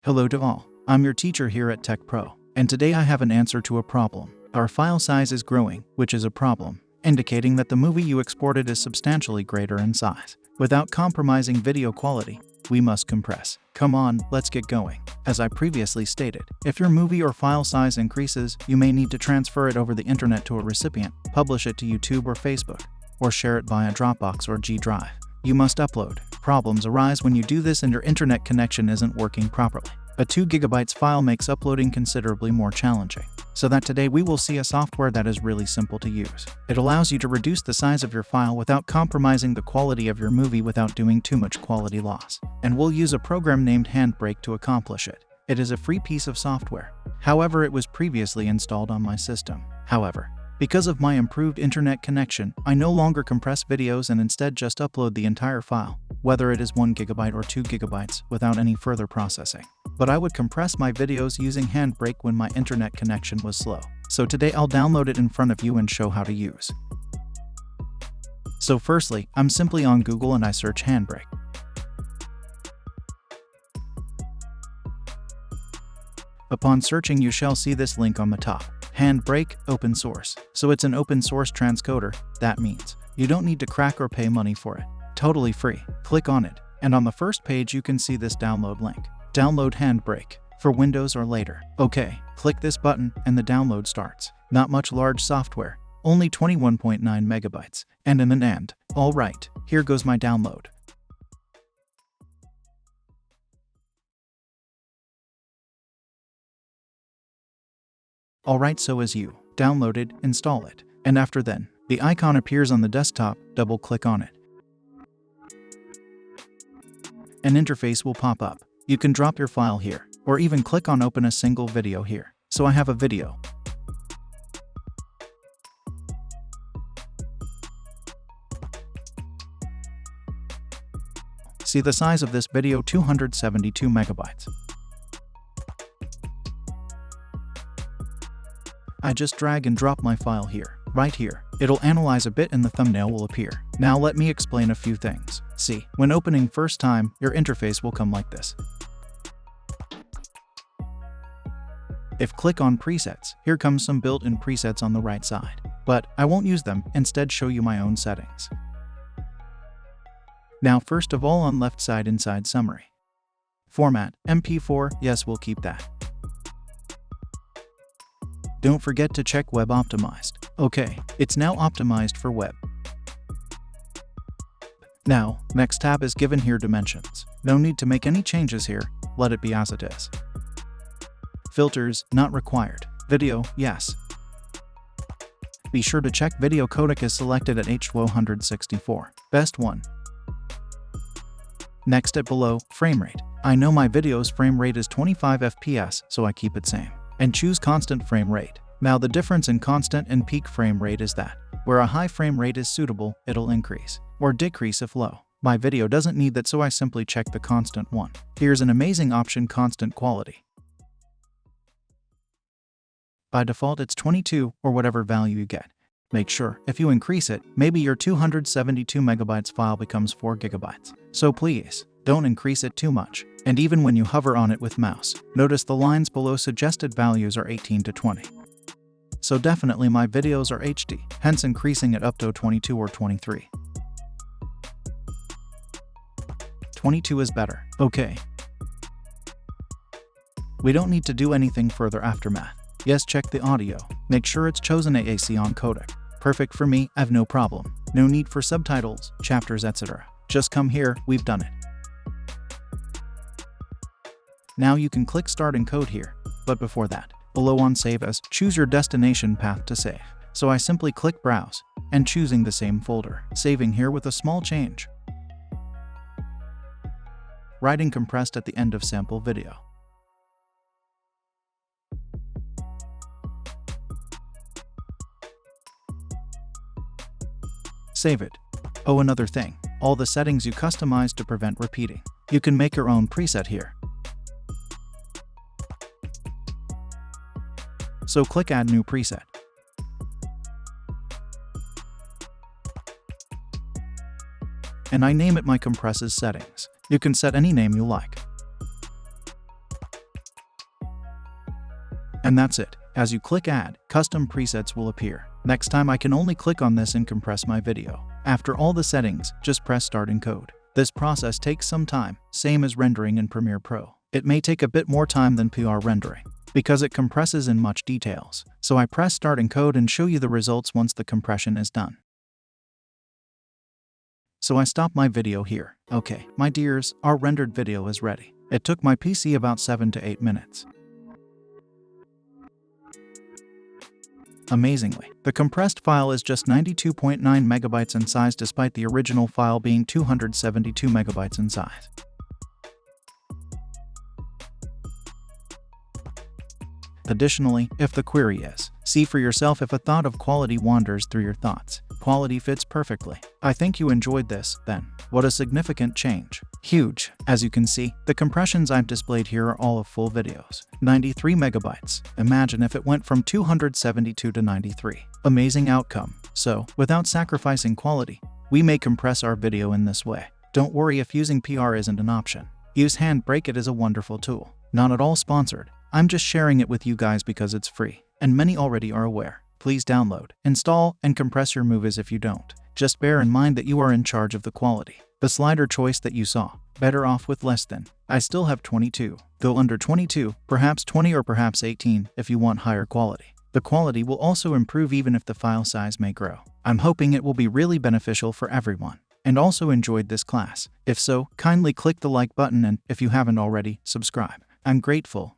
Hello to all, I'm your teacher here at Tech Pro, and today I have an answer to a problem. Our file size is growing, which is a problem, indicating that the movie you exported is substantially greater in size. Without compromising video quality, we must compress. Come on, let's get going. As I previously stated, if your movie or file size increases, you may need to transfer it over the internet to a recipient, publish it to YouTube or Facebook, or share it via Dropbox or G Drive. You must upload. Problems arise when you do this and your internet connection isn't working properly. A 2 GB file makes uploading considerably more challenging. So that today we will see a software that is really simple to use. It allows you to reduce the size of your file without compromising the quality of your movie without doing too much quality loss. And we'll use a program named Handbrake to accomplish it. It is a free piece of software. However, it was previously installed on my system. However, because of my improved internet connection, I no longer compress videos and instead just upload the entire file, whether it is 1 GB or 2 GB, without any further processing. But I would compress my videos using Handbrake when my internet connection was slow. So today I'll download it in front of you and show how to use. So firstly, I'm simply on Google and I search Handbrake. Upon searching, you shall see this link on the top. Handbrake, open source. So it's an open source transcoder. That means you don't need to crack or pay money for it. Totally free. Click on it, and on the first page you can see this download link. Download Handbrake for Windows or later. Okay, click this button and the download starts. Not much large software, only 21.9 megabytes. And in an end. Alright, here goes my download. Alright, so as you download it, install it. And after then, the icon appears on the desktop, double click on it. An interface will pop up. You can drop your file here, or even click on open a single video here. So I have a video. See the size of this video, 272 megabytes. I just drag and drop my file here, right here. It'll analyze a bit and the thumbnail will appear. Now let me explain a few things. See, when opening first time, your interface will come like this. If click on presets, here comes some built-in presets on the right side. But I won't use them, instead show you my own settings. Now first of all, on left side inside summary. Format, MP4, yes, we'll keep that. Don't forget to check web optimized. Okay, it's now optimized for web. Now, next tab is given here dimensions. No need to make any changes here, let it be as it is. Filters, not required. Video, yes. Be sure to check video codec is selected at H264. Best one. Next at below, frame rate. I know my video's frame rate is 25 FPS, so I keep it same. And choose constant frame rate. Now the difference in constant and peak frame rate is that, where a high frame rate is suitable, it'll increase, or decrease if low. My video doesn't need that, so I simply check the constant one. Here's an amazing option, constant quality. By default it's 22, or whatever value you get. Make sure, if you increase it, maybe your 272 megabytes file becomes 4 gigabytes. So please, don't increase it too much. And even when you hover on it with mouse, notice the lines below suggested values are 18 to 20. So definitely my videos are HD, hence increasing it up to 22 or 23. 22 is better. Okay. We don't need to do anything further aftermath. Yes, check the audio. Make sure it's chosen AAC on codec. Perfect for me, I've no problem. No need for subtitles, chapters, etc. Just come here, we've done it. Now you can click Start Encode here, but before that, below on Save As, choose your destination path to save. So I simply click Browse, and choosing the same folder, saving here with a small change. Writing compressed at the end of sample video. Save it. Oh, another thing, all the settings you customize to prevent repeating. You can make your own preset here. So click Add New Preset. And I name it my compresses settings. You can set any name you like. And that's it. As you click Add, custom presets will appear. Next time I can only click on this and compress my video. After all the settings, just press Start Encode. This process takes some time, same as rendering in Premiere Pro. It may take a bit more time than PR rendering, because it compresses in much details. So I press Start Encode and show you the results once the compression is done. So I stop my video here. Okay, my dears, our rendered video is ready. It took my PC about 7 to 8 minutes. Amazingly, the compressed file is just 92.9 megabytes in size despite the original file being 272 megabytes in size. Additionally, if the query is, see for yourself if a thought of quality wanders through your thoughts. Quality fits perfectly. I think you enjoyed this, then. What a significant change. Huge. As you can see, the compressions I've displayed here are all of full videos. 93 megabytes. Imagine if it went from 272 to 93. Amazing outcome. So, without sacrificing quality, we may compress our video in this way. Don't worry if using PR isn't an option. Use Handbrake, it is a wonderful tool. Not at all sponsored. I'm just sharing it with you guys because it's free, and many already are aware. Please download, install, and compress your movies if you don't. Just bear in mind that you are in charge of the quality. The slider choice that you saw, better off with less than. I still have 22. Go under 22, perhaps 20 or perhaps 18 if you want higher quality. The quality will also improve even if the file size may grow. I'm hoping it will be really beneficial for everyone. And also enjoyed this class. If so, kindly click the like button and, if you haven't already, subscribe. I'm grateful.